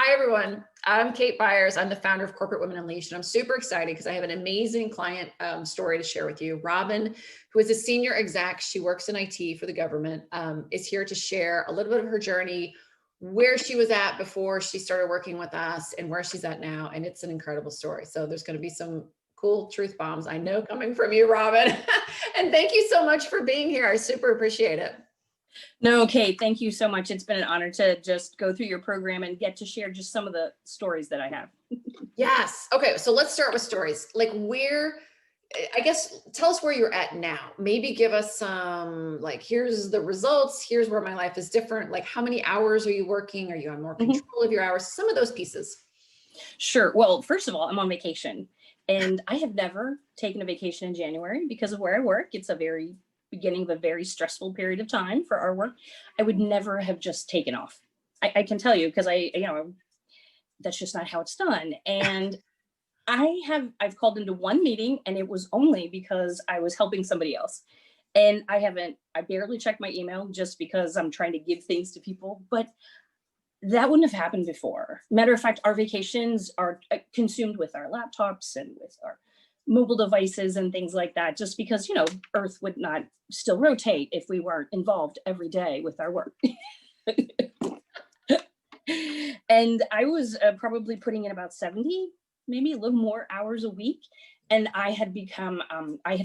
Hi, everyone. I'm Kate Byers. I'm the founder of Corporate Women Unleashed. And I'm super excited because I have an amazing client story to share with you. Robin, who is a senior exec, she works in IT for the government, is here to share a little bit of her journey, where she was at before she started working with us and where she's at now. And it's an incredible story. So there's going to be some cool truth bombs, I know, coming from you, Robin. And thank you so much for being here. I super appreciate it. No, Kate, thank you so much. It's been an honor to just go through your program and get to share just some of the stories that I have. Yes. Okay. So let's start with stories. Like I guess, tell us where you're at now. Maybe give us some, like, here's the results. Here's where my life is different. Like, how many hours are you working? Are you on more control of your hours? Some of those pieces. Sure. Well, first of all, I'm on vacation and I have never taken a vacation in January because of where I work. It's a very beginning of a very stressful period of time for our work. I would never have just taken off. I can tell you, because that's just not how it's done. And I've called into one meeting and it was only because I was helping somebody else. And I barely checked my email just because I'm trying to give things to people, but that wouldn't have happened before. Matter of fact, our vacations are consumed with our laptops and with our mobile devices and things like that, just because, Earth would not still rotate if we weren't involved every day with our work. And I was probably putting in about 70, maybe a little more hours a week. And I had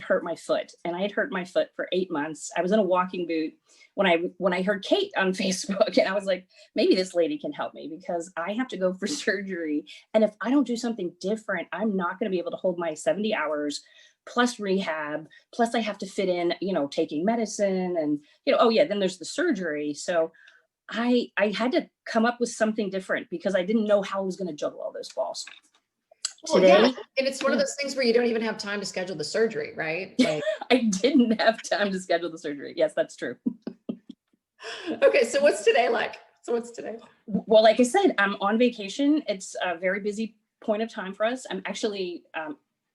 hurt my foot, and I had hurt my foot for 8 months. I was in a walking boot when I heard Kate on Facebook, and I was like, maybe this lady can help me because I have to go for surgery. And if I don't do something different, I'm not going to be able to hold my 70 hours plus rehab. Plus I have to fit in, taking medicine and, then there's the surgery. So I had to come up with something different because I didn't know how I was going to juggle all those balls. Well, today, yeah. And it's one of those things where you don't even have time to schedule the surgery, right? Like, I didn't have time to schedule the surgery. Yes, that's true. Okay, so what's today like? Well, like I said, I'm on vacation. It's a very busy point of time for us. I'm actually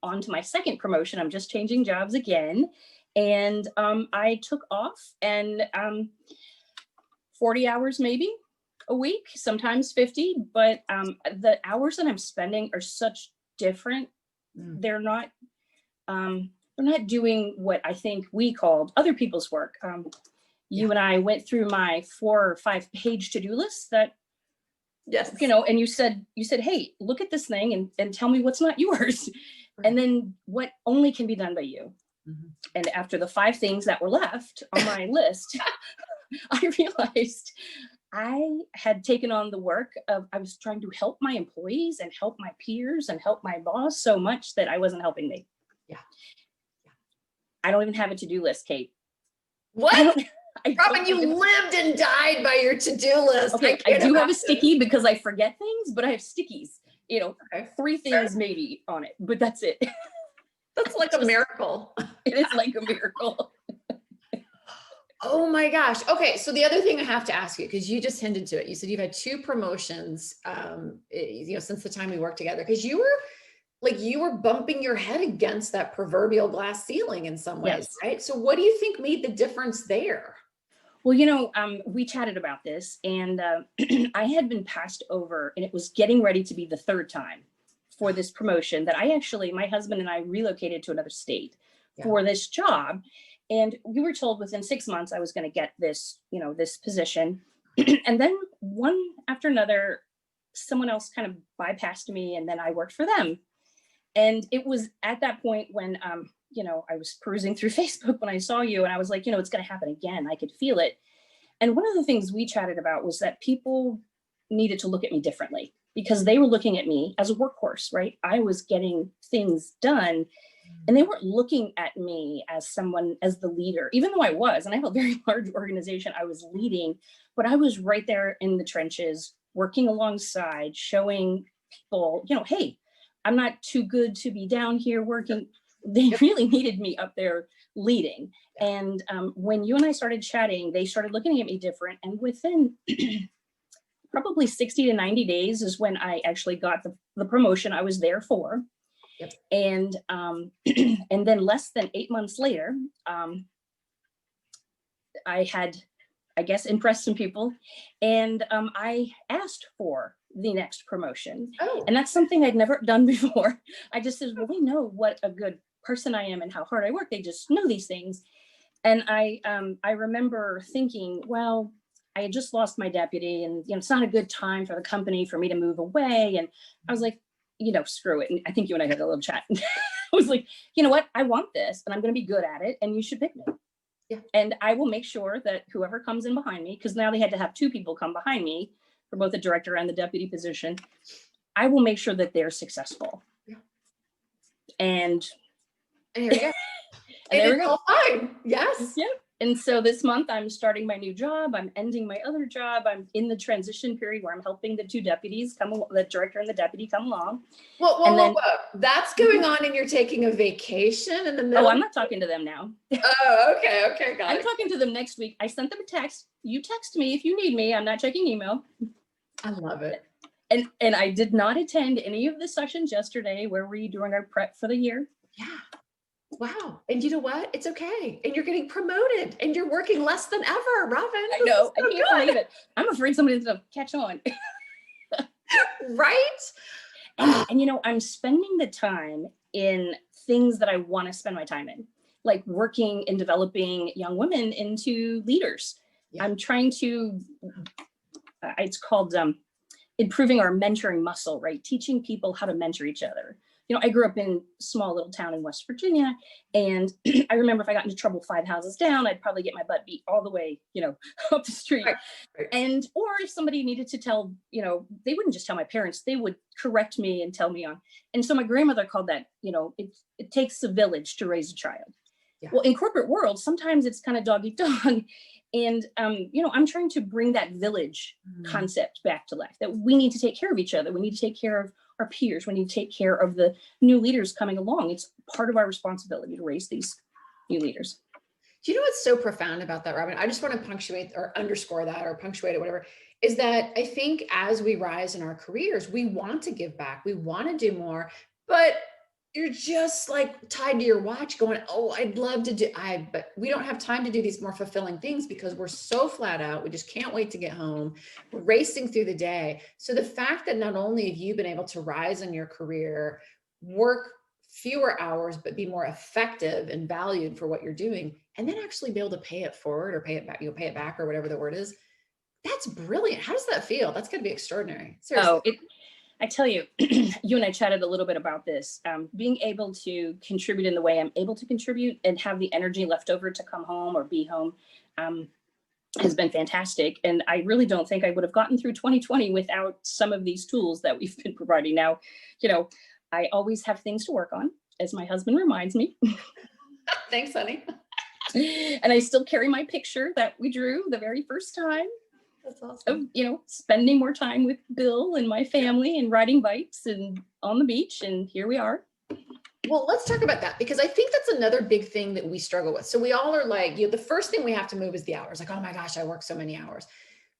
on to my second promotion. I'm just changing jobs again. And I took off and 40 hours maybe a week, sometimes 50, but the hours that I'm spending are such different. They're not doing what I think we called other people's work. You and I went through my 4 or 5 page to-do list that, yes, and you said, hey, look at this thing and tell me what's not yours. Right. And then what only can be done by you. Mm-hmm. And after the 5 things that were left on my list, I realized I had taken on the work of, I was trying to help my employees and help my peers and help my boss so much that I wasn't helping me. Yeah. I don't even have a to-do list, Kate. What? Robin, you lived and died by your to-do list. Okay, I do have a sticky because I forget things, but I have stickies, 3 things maybe on it, but that's it. That's like a miracle. It is like a miracle. Oh my gosh. Okay. So the other thing I have to ask you, because you just hinted to it, you said you've had 2 promotions, since the time we worked together, because you were bumping your head against that proverbial glass ceiling in some ways, yes. Right? So what do you think made the difference there? Well, we chatted about this, and I had been passed over, and it was getting ready to be the 3rd time for this promotion that my husband and I relocated to another state for this job. And we were told within 6 months I was going to get this, this position. And then one after another, someone else kind of bypassed me, and then I worked for them. And it was at that point when, I was perusing through Facebook when I saw you, and I was like, it's going to happen again. I could feel it. And one of the things we chatted about was that people needed to look at me differently because they were looking at me as a workhorse, right? I was getting things done. And they weren't looking at me as the leader, even though I was, and I have a very large organization I was leading, but I was right there in the trenches, working alongside, showing people, hey, I'm not too good to be down here working. They really needed me up there leading. And when you and I started chatting, they started looking at me different. And within probably 60 to 90 days is when I actually got the promotion I was there for. Yep. And then less than 8 months later, I had, I guess, impressed some people, and I asked for the next promotion. Oh, And that's something I'd never done before. I just said, well, they know what a good person I am and how hard I work. They just know these things. And I remember thinking, well, I had just lost my deputy, and it's not a good time for the company for me to move away. And I was like, screw it. And I think you and I had a little chat. I was like, you know what? I want this, and I'm going to be good at it, and you should pick me. yeah. And I will make sure that whoever comes in behind me, because now they had to have two people come behind me for both the director and the deputy position, I will make sure that they're successful. Yeah. And here we go. And there we it's go. all fine. Yes. Yeah. And so this month I'm starting my new job. I'm ending my other job. I'm in the transition period where I'm helping the two deputies the director and the deputy come along. Whoa. That's going on, and you're taking a vacation in the middle. Oh, I'm not talking to them now. Oh, okay. Got it. I'm talking to them next week. I sent them a text. You text me if you need me. I'm not checking email. I love it. And I did not attend any of the sessions yesterday where we doing our prep for the year. Yeah. Wow. And you know what? It's okay. And you're getting promoted, and you're working less than ever, Robin. I know. I can't believe it. I'm afraid somebody's going to catch on. Right? And I'm spending the time in things that I want to spend my time in, like working and developing young women into leaders. Yeah. I'm trying to, it's called improving our mentoring muscle, right? Teaching people how to mentor each other. I grew up in a small little town in West Virginia, and I remember if I got into trouble 5 houses down, I'd probably get my butt beat all the way, up the street. Right. And, or if somebody needed to tell, they wouldn't just tell my parents, they would correct me and tell me on. And so my grandmother called that, it takes a village to raise a child. Yeah. Well, in corporate world, sometimes it's kind of dog eat dog. And, I'm trying to bring that village concept back to life, that we need to take care of each other. We need to take care of our peers. We need to take care of the new leaders coming along. It's part of our responsibility to raise these new leaders. Do you know what's so profound about that, Robin? I just want to punctuate or underscore that, or punctuate it, whatever, is that I think as we rise in our careers, we want to give back. We want to do more, but you're just like tied to your watch going, oh, I'd love to do, but we don't have time to do these more fulfilling things because we're so flat out. We just can't wait to get home. We're racing through the day. So the fact that not only have you been able to rise in your career, work fewer hours, but be more effective and valued for what you're doing, and then actually be able to pay it forward or pay it back, pay it back or whatever the word is. That's brilliant. How does that feel? That's going to be extraordinary. Seriously. Oh, I tell you, you and I chatted a little bit about this, being able to contribute in the way I'm able to contribute and have the energy left over to come home or be home has been fantastic. And I really don't think I would have gotten through 2020 without some of these tools that we've been providing. Now, I always have things to work on, as my husband reminds me. Thanks, honey. And I still carry my picture that we drew the very first time. That's awesome. Of, spending more time with Bill and my family and riding bikes and on the beach. And here we are. Well, let's talk about that, because I think that's another big thing that we struggle with. So we all are like, the first thing we have to move is the hours. Like, oh my gosh, I work so many hours.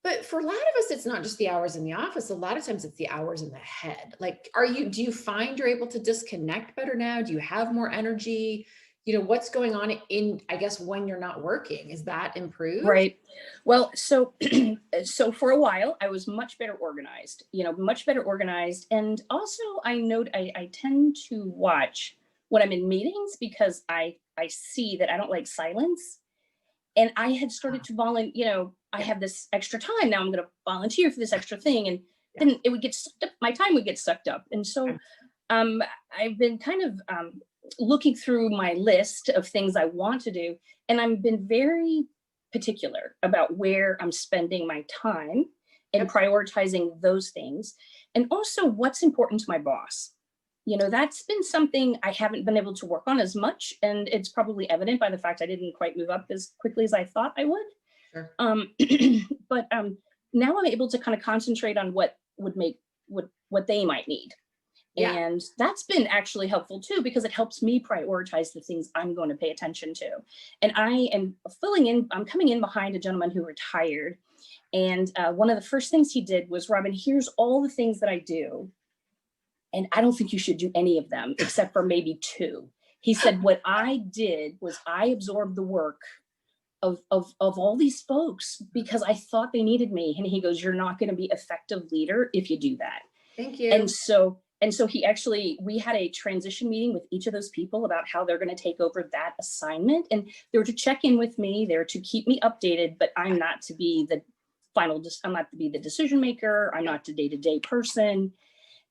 But for a lot of us, it's not just the hours in the office. A lot of times it's the hours in the head. Like, do you find you're able to disconnect better now? Do you have more energy? What's going on in, I guess, when you're not working? Is that improved? Right. Well, so for a while, I was much better organized, And also I tend to watch when I'm in meetings, because I see that I don't like silence. And I had started to volunteer, I have this extra time. Now I'm going to volunteer for this extra thing. And then it would get sucked up. My time would get sucked up. And so I've been kind of looking through my list of things I want to do. And I've been very particular about where I'm spending my time and prioritizing those things. And also what's important to my boss. That's been something I haven't been able to work on as much. And it's probably evident by the fact I didn't quite move up as quickly as I thought I would. Sure. But now I'm able to kind of concentrate on what they might need. Yeah. And that's been actually helpful too, because it helps me prioritize the things I'm going to pay attention to. And I am I'm coming in behind a gentleman who retired. And one of the first things he did was, Robin, here's all the things that I do. And I don't think you should do any of them except for maybe 2. He said, what I did was I absorbed the work of all these folks because I thought they needed me. And he goes, you're not going to be effective leader if you do that. Thank you. And so he actually, we had a transition meeting with each of those people about how they're going to take over that assignment. And they were to check in with me, they were to keep me updated, but I'm not to be the I'm not to be the decision maker. I'm not the day-to-day person.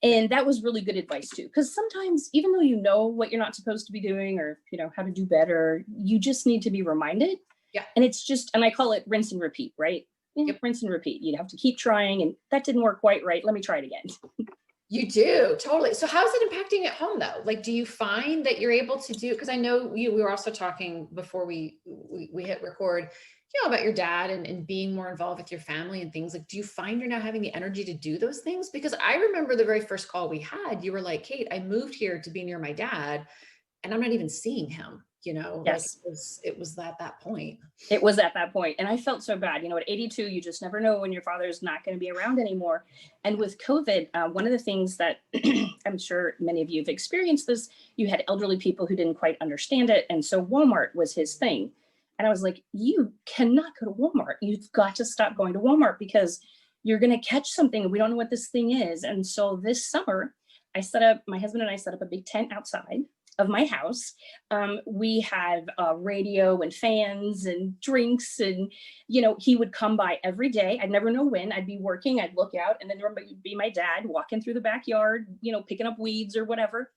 And that was really good advice too. Because sometimes, even though you know what you're not supposed to be doing or, how to do better, you just need to be reminded. Yeah. And it's just, and I call it rinse and repeat, right? Yep. Rinse and repeat. You'd have to keep trying and that didn't work quite right. Let me try it again. You do, totally. So how's it impacting at home though? Like, do you find that you're able to do, because I know we were also talking before we hit record, about your dad and being more involved with your family and things. Like, do you find you're now having the energy to do those things? Because I remember the very first call we had, you were like, Kate, I moved here to be near my dad and I'm not even seeing him, Yes. Like it was at that point. It was at that point. And I felt so bad, at 82, you just never know when your father's not going to be around anymore. And with COVID, one of the things that I'm sure many of you have experienced this, you had elderly people who didn't quite understand it. And so Walmart was his thing. And I was like, you cannot go to Walmart. You've got to stop going to Walmart because you're going to catch something and we don't know what this thing is. And so this summer, my husband and I set up a big tent outside of my house. We have radio and fans and drinks and, he would come by every day. I'd never know when. I'd be working, I'd look out and then there would be my dad walking through the backyard, picking up weeds or whatever.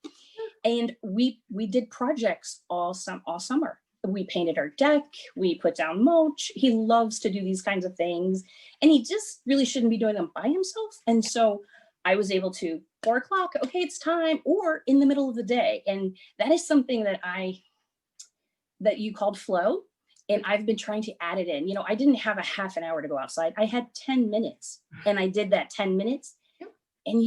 And we did projects all summer. We painted our deck, we put down mulch. He loves to do these kinds of things and he just really shouldn't be doing them by himself. And so I was able to 4 o'clock, okay, it's time, or in the middle of the day. And that is something that you called flow. And I've been trying to add it in. I didn't have a half an hour to go outside. I had 10 minutes and I did that 10 minutes. And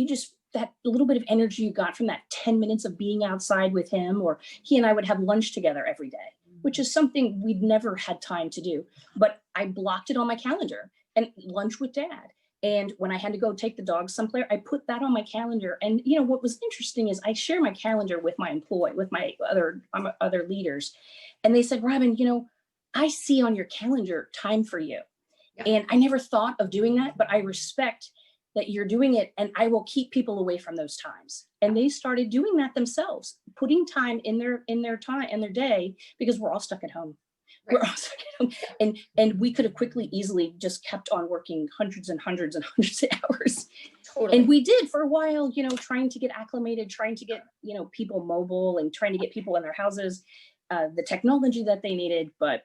that little bit of energy you got from that 10 minutes of being outside with him, or he and I would have lunch together every day, which is something we'd never had time to do. But I blocked it on my calendar and lunch with dad. And when I had to go take the dogs somewhere, I put that on my calendar. And what was interesting is I share my calendar with my with my other leaders. And they said, Robin, I see on your calendar time for you. Yeah. And I never thought of doing that, but I respect that you're doing it and I will keep people away from those times. And they started doing that themselves, putting time in their time and their day because we're all stuck at home. Right. We're all stuck at home. And we could have easily just kept on working hundreds and hundreds and hundreds of hours. Totally. And we did for a while, trying to get acclimated, trying to get, people mobile and trying to get people in their houses, the technology that they needed. But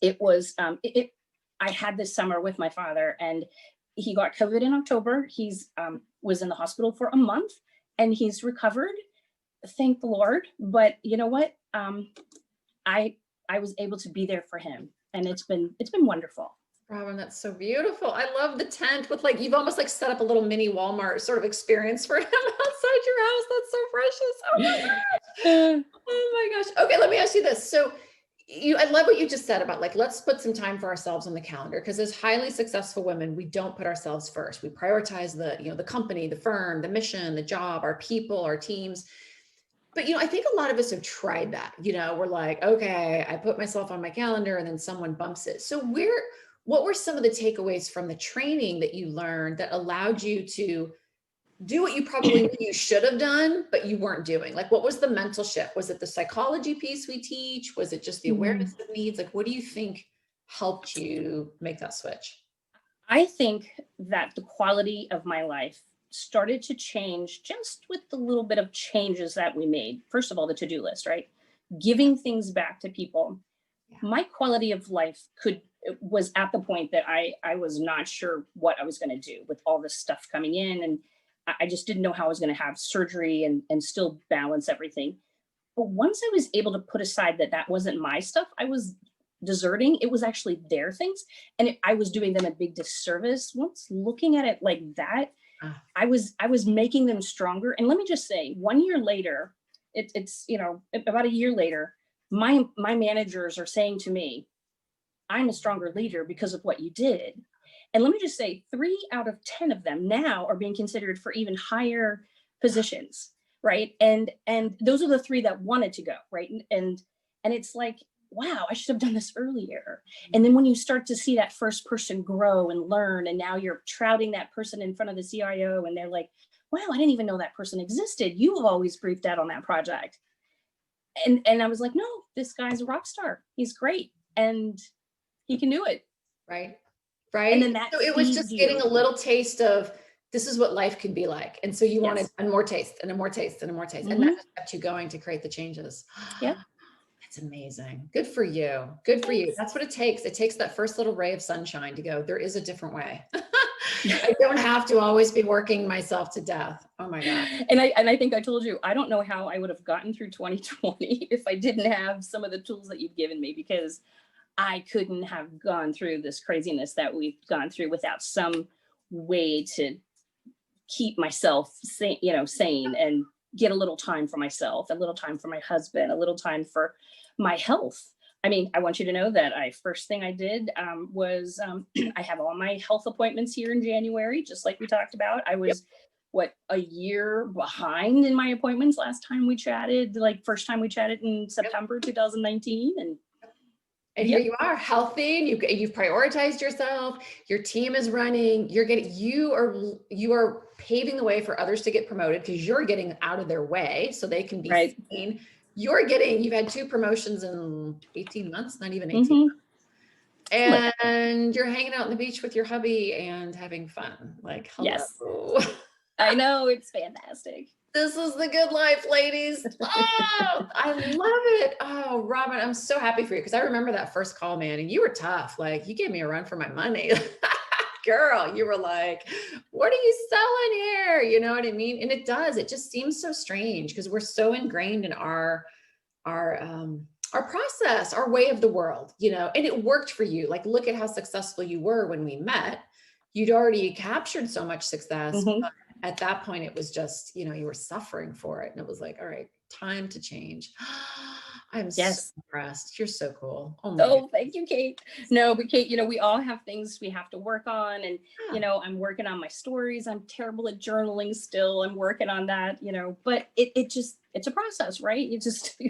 it was, I had this summer with my father and he got COVID in October. He's was in the hospital for a month and he's recovered. Thank the Lord. But you know what? I was able to be there for him and it's been wonderful. Robin, that's so beautiful. I love the tent with you've almost set up a little mini Walmart sort of experience for him outside your house. That's so precious. Oh my gosh. Oh my gosh. Okay. Let me ask you this. So I love what you just said about let's put some time for ourselves on the calendar because as highly successful women, we don't put ourselves first. We prioritize the company, the firm, the mission, the job, our people, our teams. But, I think a lot of us have tried that, we're like, okay, I put myself on my calendar and then someone bumps it. So what were some of the takeaways from the training that you learned that allowed you to do what you probably knew you should have done, but you weren't doing? What was the mental shift? Was it the psychology piece we teach? Was it just the awareness of needs? What do you think helped you make that switch? I think that the quality of my life started to change just with the little bit of changes that we made. First of all, the to-do list, right? Giving things back to people. Yeah. My quality of life was at the point that I was not sure what I was going to do with all this stuff coming in. And I just didn't know how I was going to have surgery and still balance everything. But once I was able to put aside that wasn't my stuff, I was deserting. It was actually their things. And I was doing them a big disservice. Once looking at it like that, I was making them stronger. And let me just say, 1 year later, it's about a year later, my managers are saying to me, I'm a stronger leader because of what you did. And let me just say, 3 out of 10 of them now are being considered for even higher positions, right? And those are the 3 that wanted to go, right? And it's wow, I should have done this earlier. And then when you start to see that first person grow and learn, and now you're trouting that person in front of the CIO and they're like, wow, I didn't even know that person existed. You have always briefed out on that project. And I was like, no, this guy's a rock star. He's great. And he can do it. Right. And Right. then that So it was feeds just getting you. a little taste of this is what life can be like. And so you wanted Yes. a more taste and a more taste and a more taste. And that just kept you going to create the changes. Yep. That's amazing. Good for you. Good for you. Thanks. That's what it takes. It takes that first little ray of sunshine to go, there is a different way. I don't have to always be working myself to death. Oh my God. And I think I told you, I don't know how I would have gotten through 2020 if I didn't have some of the tools that you've given me, because I couldn't have gone through this craziness that we've gone through without some way to keep myself sane and get a little time for myself, a little time for my husband, a little time for my health. I mean, I want you to know that first thing I did was I have all my health appointments here in January, just like we talked about. I was a year behind in my appointments last time we chatted, like first time we chatted in September 2019. And here you are, healthy, and you've prioritized yourself. Your team is running. You are paving the way for others to get promoted because you're getting out of their way so they can be seen. You've had 2 promotions in 18 months, not even 18 months. And you're hanging out on the beach with your hubby and having fun. Like, hello. Yes. I know, it's fantastic. This is the good life, ladies. Oh, I love it. Oh, Robin, I'm so happy for you because I remember that first call, man, and you were tough. Like, you gave me a run for my money. Girl, you were like, what are you selling here? You know what I mean? And it does. It just seems so strange because we're so ingrained in our process, our way of the world, and it worked for you. Like, look at how successful you were when we met. You'd already captured so much success. But at that point, it was just, you were suffering for it. And it was like, all right, time to change. I'm so impressed. You're so cool. Oh, thank you, Kate. No, but Kate, we all have things we have to work on. And, I'm working on my stories. I'm terrible at journaling still. I'm working on that, but it's a process, right? You just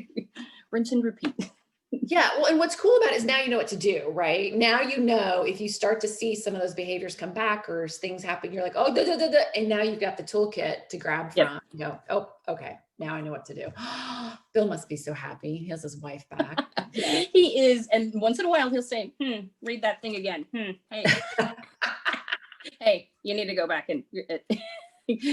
rinse and repeat. Yeah. Well, and what's cool about it is now you know what to do, right? Now, if you start to see some of those behaviors come back or things happen, you're like, oh, and now you've got the toolkit to grab from, oh, okay, now I know what to do. Bill must be so happy. He has his wife back. He is. And once in a while he'll say, read that thing again. Hey, hey, you need to go back and you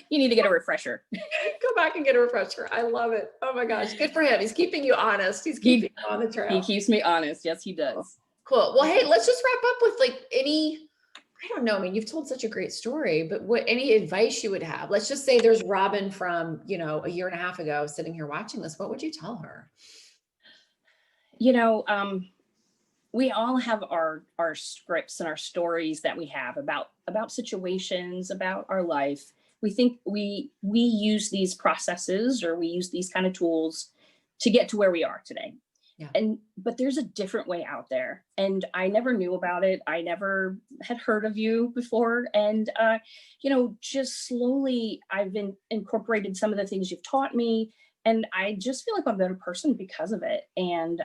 need to get a refresher. Go back and get a refresher. I love it. Oh my gosh. Good for him. He's keeping you honest. He's keeping you on the trail. He keeps me honest. Yes, he does. Cool. Well, hey, let's just wrap up with I don't know. I mean, you've told such a great story, but any advice you would have? Let's just say there's Robin from, a year and a half ago sitting here watching this. What would you tell her? We all have our scripts and our stories that we have about situations, about our life. We think we use these processes or we use these kind of tools to get to where we are today. Yeah. But there's a different way out there. And I never knew about it. I never had heard of you before. And, just slowly I've incorporated some of the things you've taught me. And I just feel like I'm a better person because of it. And,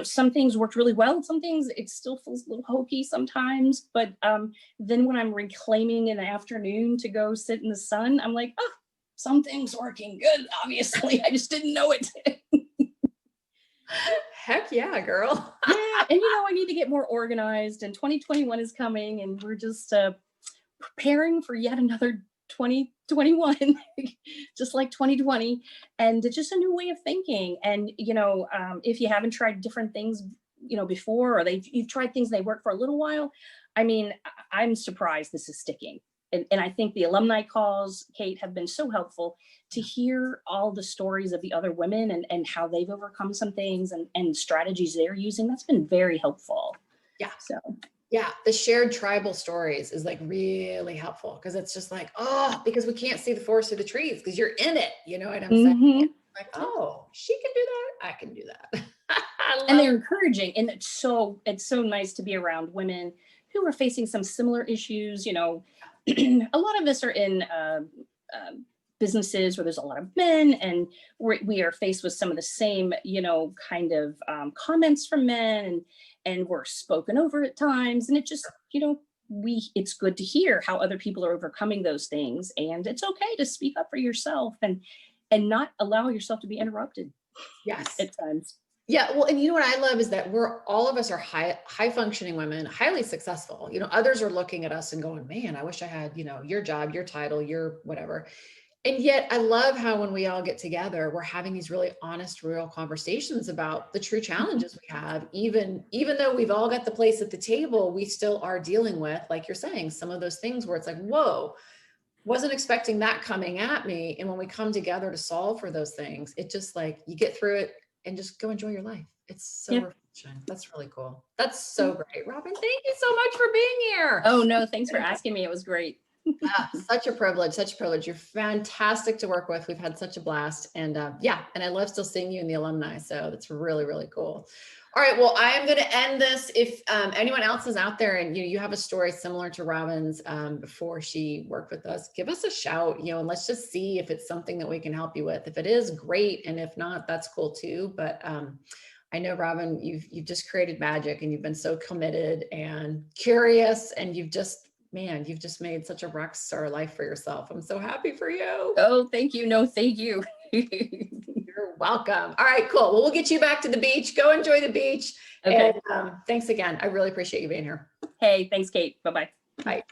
some things worked really well. Some things, it still feels a little hokey sometimes. But then when I'm reclaiming in the afternoon to go sit in the sun, I'm like, oh, something's working good, obviously. I just didn't know it. Heck yeah, girl. Yeah. And, I need to get more organized. And 2021 is coming. And we're just preparing for yet another 2021, just like 2020, and it's just a new way of thinking. And if you haven't tried different things before, or you've tried things, they work for a little while, I mean, I'm surprised this is sticking. And I think the alumni calls, Kate, have been so helpful to hear all the stories of the other women and how they've overcome some things and strategies they're using. That's been very helpful. Yeah. So yeah, the shared tribal stories is like really helpful because it's just like, because we can't see the forest through the trees because you're in it. You know what I'm saying? Like, oh, she can do that. I can do that. And they're encouraging. And it's so nice to be around women who are facing some similar issues. A lot of us are in businesses where there's a lot of men, and we are faced with some of the same, kind of comments from men, and we're spoken over at times. And it just, it's good to hear how other people are overcoming those things. And it's okay to speak up for yourself and not allow yourself to be interrupted. Yes. At times. Yeah. Well, and you know what I love is that all of us are high functioning women, highly successful. Others are looking at us and going, man, I wish I had, your job, your title, your whatever. And yet I love how when we all get together, we're having these really honest, real conversations about the true challenges we have. Even though we've all got the place at the table, we still are dealing with, like you're saying, some of those things where it's like, whoa, wasn't expecting that coming at me. And when we come together to solve for those things, it just like, you get through it and just go enjoy your life. It's so refreshing. That's really cool. That's so great. Robin, thank you so much for being here. Oh, no, thanks for asking me. It was great. Such a privilege, such a privilege. You're fantastic to work with. We've had such a blast. And and I love still seeing you in the alumni. So that's really, really cool. All right. Well, I am going to end this. If anyone else is out there and you have a story similar to Robin's before she worked with us, give us a shout, and let's just see if it's something that we can help you with. If it is, great. And if not, that's cool too. But I know, Robin, you've just created magic, and you've been so committed and curious, and you've just made such a rock star life for yourself. I'm so happy for you. Oh, thank you. No, thank you. You're welcome. All right, cool. Well, we'll get you back to the beach. Go enjoy the beach. Okay. And thanks again. I really appreciate you being here. Hey, thanks, Kate. Bye-bye. Bye.